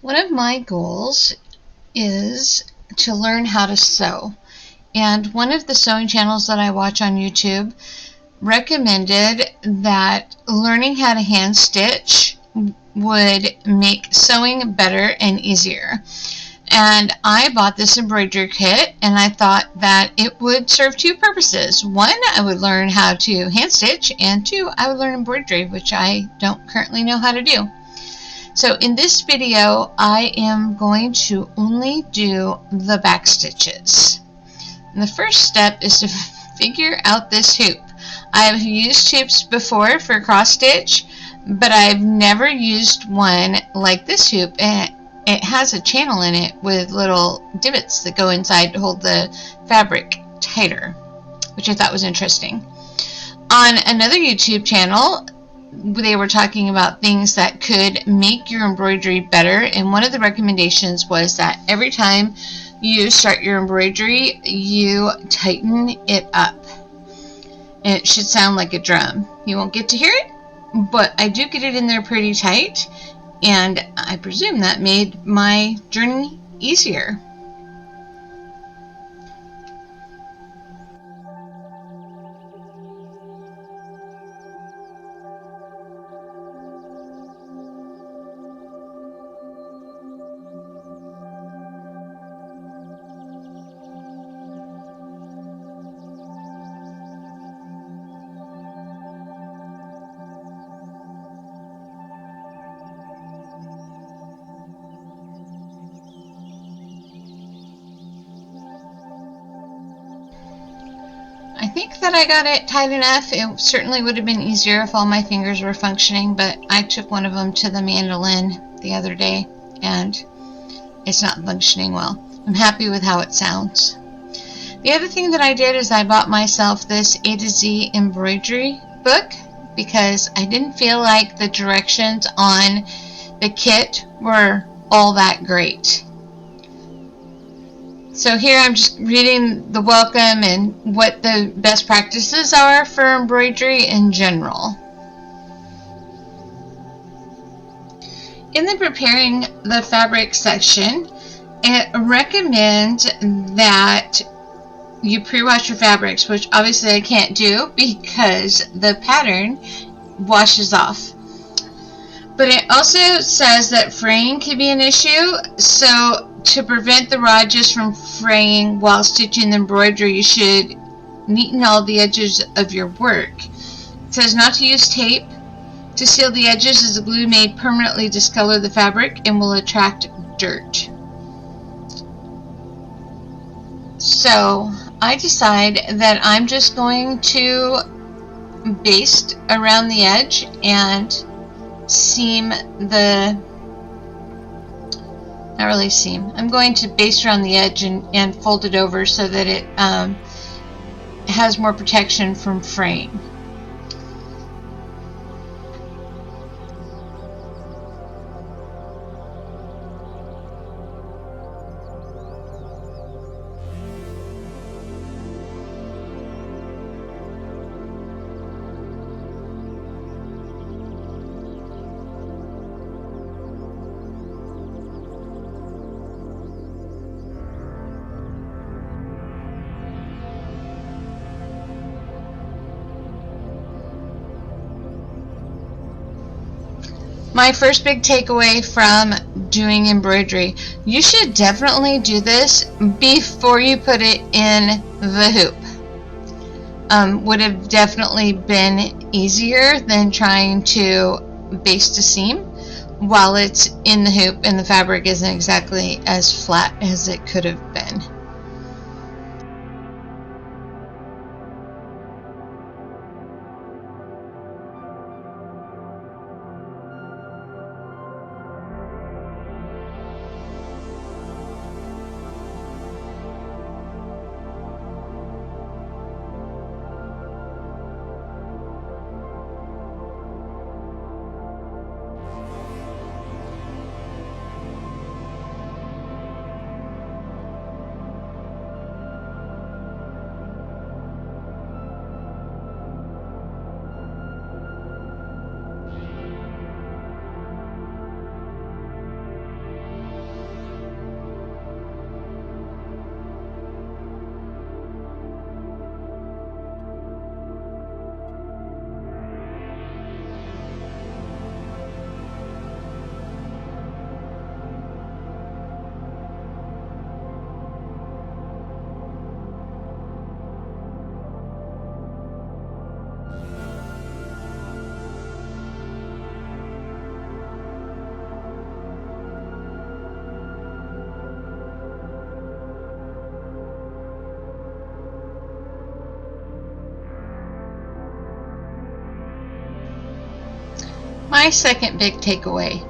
One of my goals is to learn how to sew. And one of the sewing channels that I watch on YouTube recommended that learning how to hand stitch would make sewing better and easier. And I bought this embroidery kit, and I thought that it would serve two purposes. One, I would learn how to hand stitch, and two, I would learn embroidery, which I don't currently know how to do. So in this video, I am going to only do the back stitches. And the first step is to figure out this hoop. I've used hoops before for cross stitch, but I've never used one like this hoop. And it has a channel in it with little divots that go inside to hold the fabric tighter, which I thought was interesting. On another YouTube channel, they were talking about things that could make your embroidery better, and one of the recommendations was that every time you start your embroidery, you tighten it up. And it should sound like a drum. You won't get to hear it, but I do get it in there pretty tight, and I presume that made my journey easier. I think that I got it tight enough. It certainly would have been easier if all my fingers were functioning, but I took one of them to the mandolin the other day, and it's not functioning well. I'm happy with how it sounds. The other thing that I did is I bought myself this A to Z embroidery book because I didn't feel like the directions on the kit were all that great. So here I'm just reading the welcome and what the best practices are for embroidery in general. In the preparing the fabric section, it recommends that you pre-wash your fabrics, which obviously I can't do because the pattern washes off. But it also says that fraying can be an issue, so to prevent the ridges from fraying while stitching the embroidery, you should neaten all the edges of your work. It says not to use tape to seal the edges, as the glue may permanently discolor the fabric and will attract dirt. So I decide that I'm just going to baste around the edge and seam the, not really seam, I'm going to baste around the edge and fold it over so that it has more protection from fraying. My first big takeaway from doing embroidery: you should definitely do this before you put it in the hoop. Would have definitely been easier than trying to baste a seam while it's in the hoop and the fabric isn't exactly as flat as it could have been. My second big takeaway: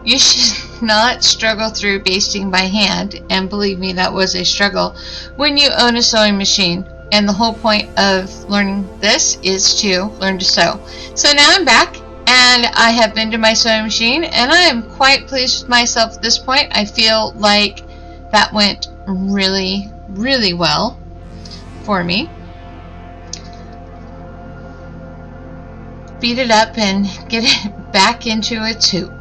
you should not struggle through basting by hand, and believe me, that was a struggle, when you own a sewing machine. And the whole point of learning this is to learn to sew. So now I'm back, and I have been to my sewing machine, and I am quite pleased with myself at this point. I feel like that went really, really well for me. Beat it up and get it back into its hoop.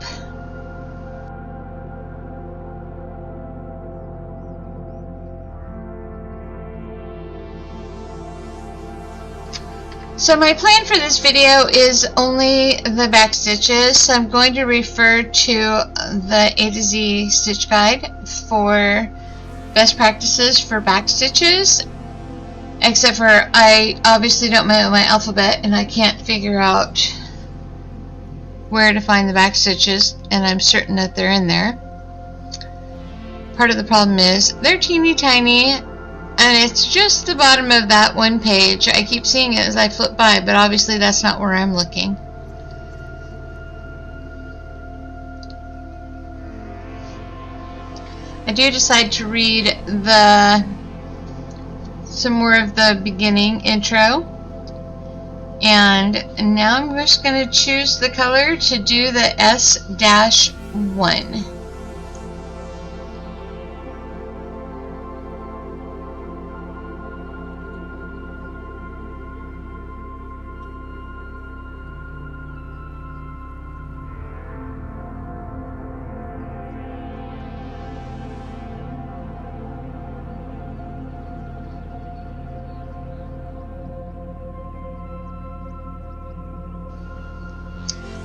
So my plan for this video is only the back stitches, so I'm going to refer to the A to Z stitch guide for best practices for back stitches, except for I obviously don't know my alphabet and I can't figure out where to find the back stitches, and I'm certain that they're in there. Part of the problem is they're teeny tiny, and it's just the bottom of that one page. I keep seeing it as I flip by, but obviously that's not where I'm looking. I do decide to read some more of the beginning intro, and now I'm just going to choose the color to do the S-1.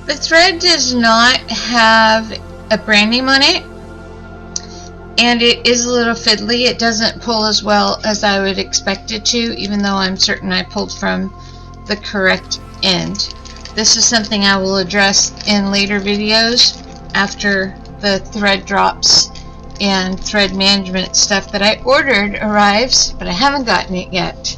The thread does not have a brand name on it, and it is a little fiddly. It doesn't pull as well as I would expect it to, even though I'm certain I pulled from the correct end. This is something I will address in later videos after the thread drops and thread management stuff that I ordered arrives, but I haven't gotten it yet.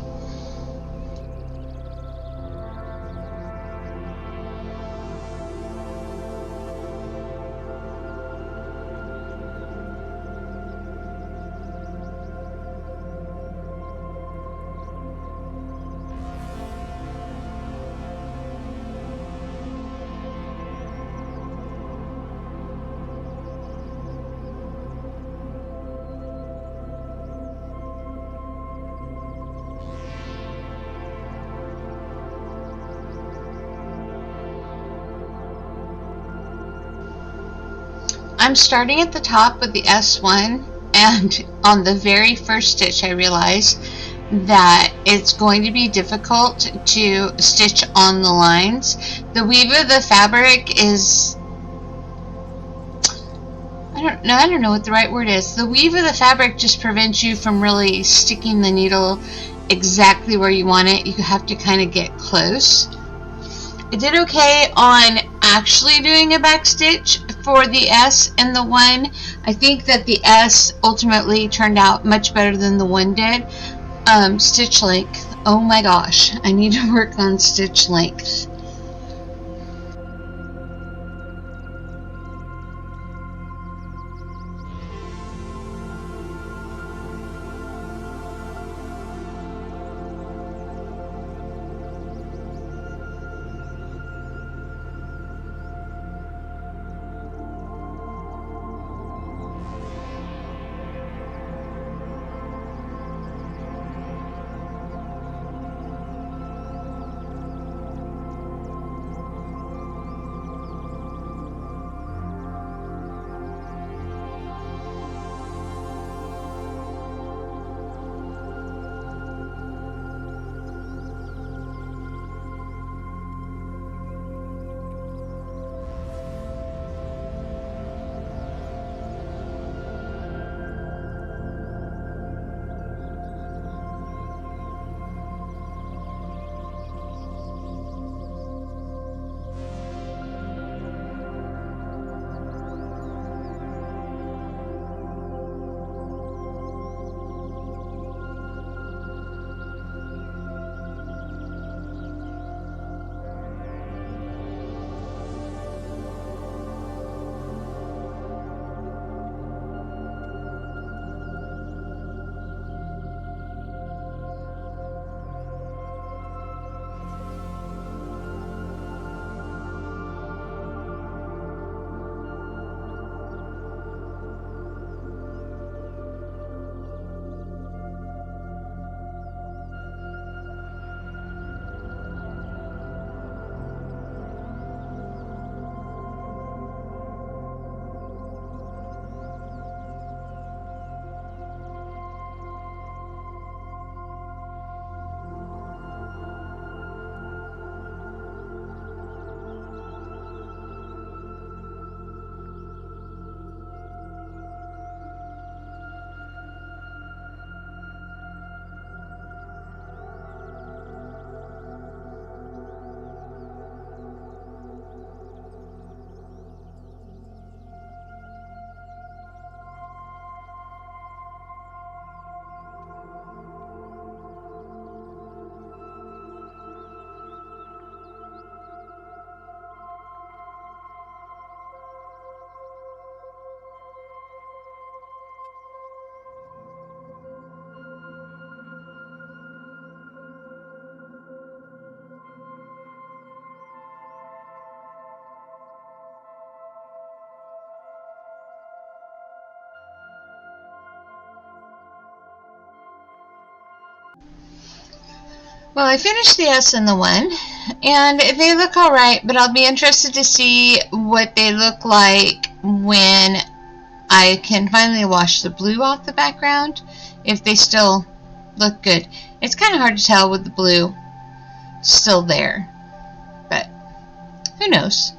I'm starting at the top with the S1, and on the very first stitch I realize that it's going to be difficult to stitch on the lines. The weave of the fabric is, I don't know what the right word is. The weave of the fabric just prevents you from really sticking the needle exactly where you want it. You have to kind of get close. I did okay on actually doing a back stitch for the S and the 1. I think that the S ultimately turned out much better than the 1 did. Stitch length. Oh my gosh, I need to work on stitch length. Well, I finished the S and the 1, and they look alright, but I'll be interested to see what they look like when I can finally wash the blue off the background, if they still look good. It's kind of hard to tell with the blue still there, but who knows.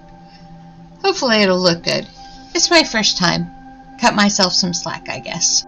Hopefully it'll look good. It's my first time. Cut myself some slack, I guess.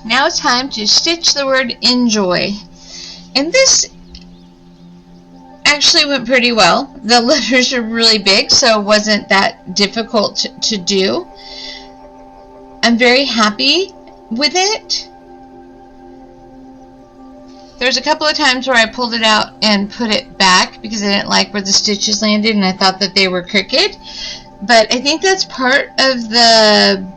Now it's time to stitch the word enjoy. And this actually went pretty well. The letters are really big, so it wasn't that difficult to do. I'm very happy with it. There's a couple of times where I pulled it out and put it back because I didn't like where the stitches landed and I thought that they were crooked. But I think that's part of the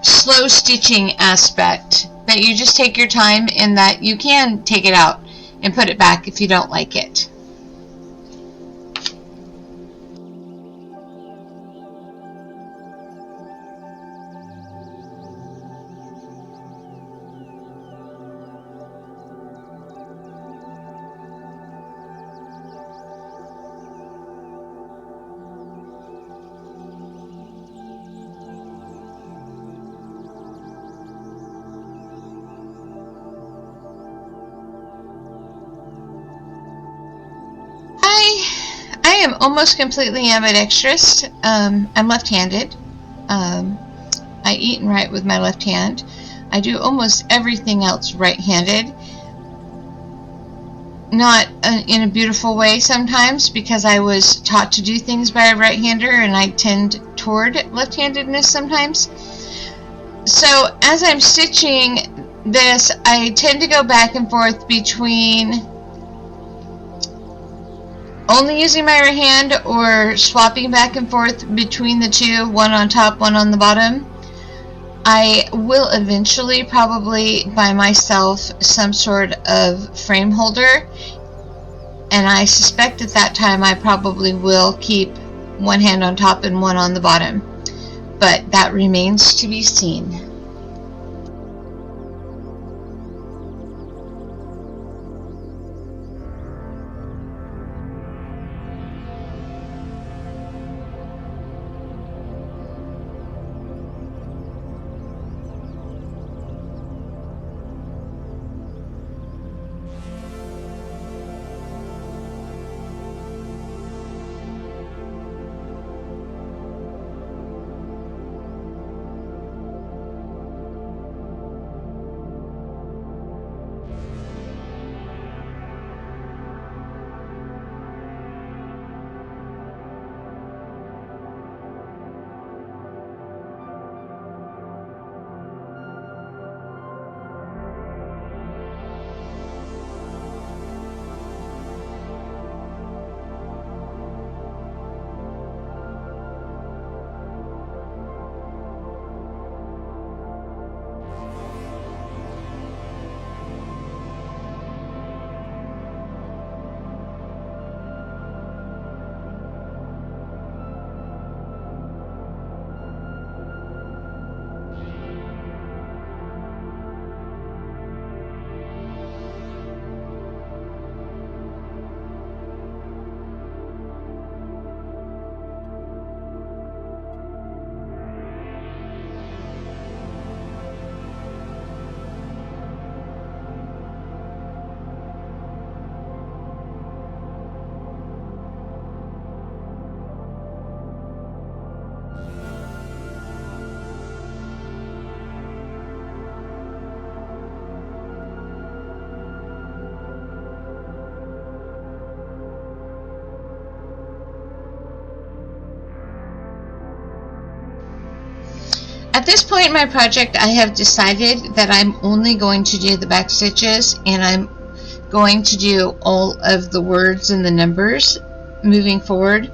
slow stitching aspect, that you just take your time and that you can take it out and put it back if you don't like it. I am almost completely ambidextrous. I'm left-handed. I eat and write with my left hand. I do almost everything else right-handed. Not in a beautiful way sometimes, because I was taught to do things by a right-hander and I tend toward left-handedness sometimes. So as I'm stitching this, I tend to go back and forth between only using my right hand or swapping back and forth between the two, one on top, one on the bottom. I will eventually probably buy myself some sort of frame holder, and I suspect at that time I probably will keep one hand on top and one on the bottom, but that remains to be seen. At this point in my project, I have decided that I'm only going to do the back stitches, and I'm going to do all of the words and the numbers moving forward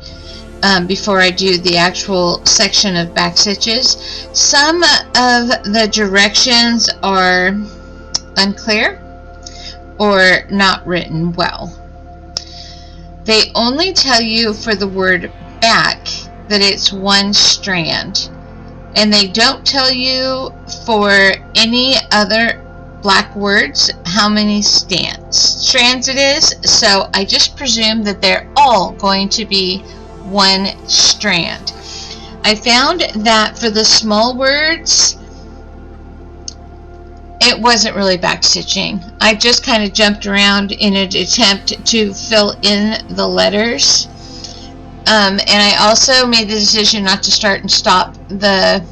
before I do the actual section of back stitches. Some of the directions are unclear or not written well. They only tell you for the word back that it's one strand, and they don't tell you for any other black words how many strands it is, so I just presume that they're all going to be one strand. I found that for the small words, it wasn't really backstitching. I just kind of jumped around in an attempt to fill in the letters. And I also made the decision not to start and stop the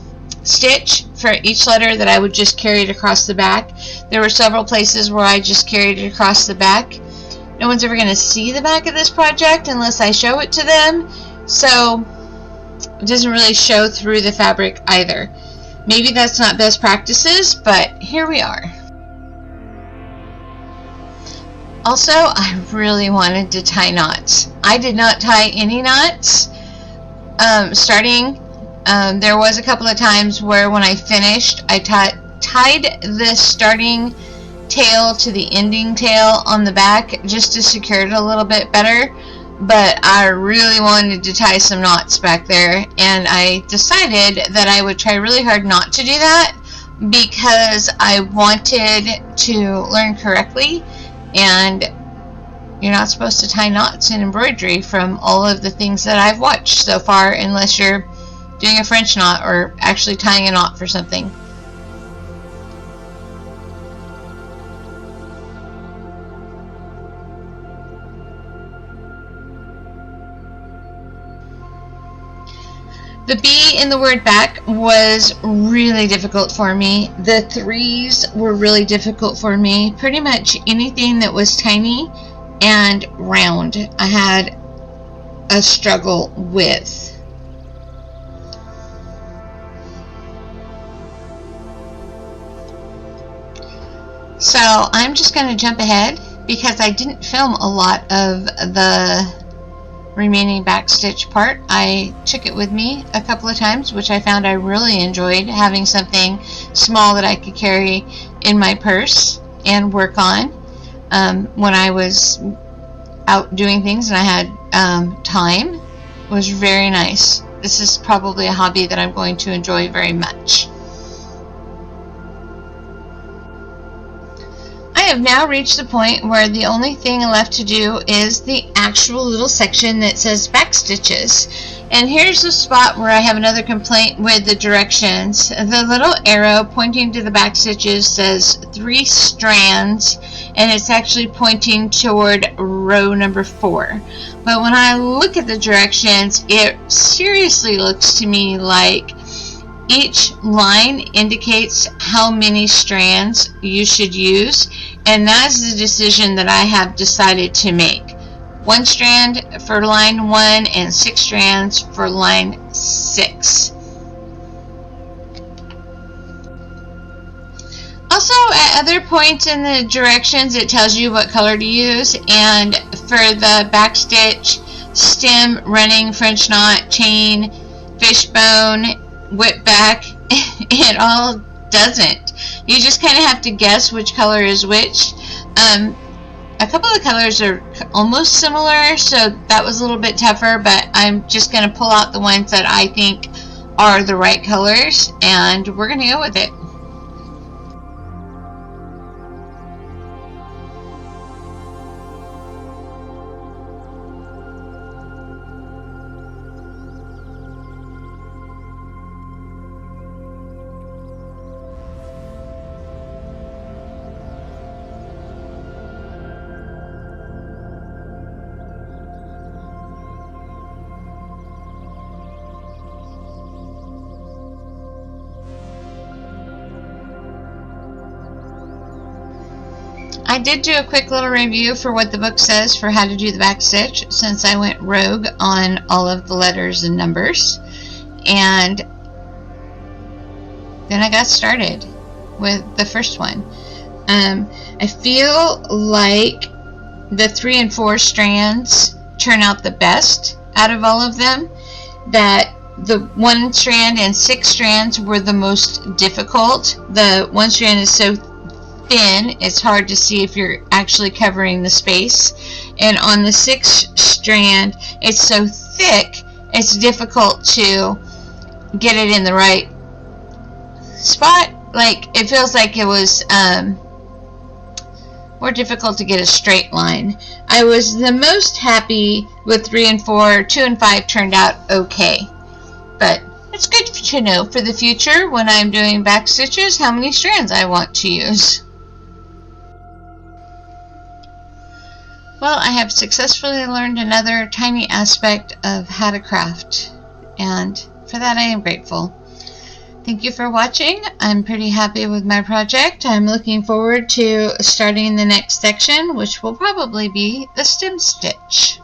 stitch for each letter, that I would just carry it across the back. There were several places where I just carried it across the back. No one's ever going to see the back of this project unless I show it to them, so it doesn't really show through the fabric either. Maybe that's not best practices, but here we are. Also, I really wanted to tie knots. I did not tie any knots starting. There was a couple of times where when I finished, I tied the starting tail to the ending tail on the back just to secure it a little bit better, but I really wanted to tie some knots back there, and I decided that I would try really hard not to do that because I wanted to learn correctly, and you're not supposed to tie knots in embroidery from all of the things that I've watched so far, unless you're doing a French knot or actually tying a knot for something. The B in the word back was really difficult for me. The threes were really difficult for me. Pretty much anything that was tiny and round, I had a struggle with. So I'm just going to jump ahead because I didn't film a lot of the remaining back stitch part. I took it with me a couple of times, which I found I really enjoyed, having something small that I could carry in my purse and work on when I was out doing things and I had time. It was very nice. This is probably a hobby that I'm going to enjoy very much. I have now reached the point where the only thing left to do is the actual little section that says back stitches. And here's the spot where I have another complaint with the directions. The little arrow pointing to the back stitches says 3 strands, and it's actually pointing toward row number 4. But when I look at the directions, it seriously looks to me like each line indicates how many strands you should use, and that's the decision that I have decided to make. 1 strand for line 1 and 6 strands for line 6. Also, at other points in the directions, it tells you what color to use, and for the back stitch, stem, running, French knot, chain, fishbone, whip back, it all doesn't. You just kind of have to guess which color is which. A couple of colors are almost similar, so that was a little bit tougher, but I'm just going to pull out the ones that I think are the right colors, and we're going to go with it. I did do a quick little review for what the book says for how to do the back stitch, since I went rogue on all of the letters and numbers. And then I got started with the first one. I feel like the 3 and 4 strands turn out the best out of all of them. That the 1 strand and 6 strands were the most difficult. The 1 strand is so thin, it's hard to see if you're actually covering the space. And on the 6 strand, it's so thick, it's difficult to get it in the right spot. Like, it feels like it was more difficult to get a straight line. I was the most happy with 3 and 4. 2 and 5 turned out okay. But it's good to know for the future when I'm doing back stitches how many strands I want to use. Well, I have successfully learned another tiny aspect of how to craft, and for that I am grateful. Thank you for watching. I'm pretty happy with my project. I'm looking forward to starting the next section, which will probably be the stem stitch.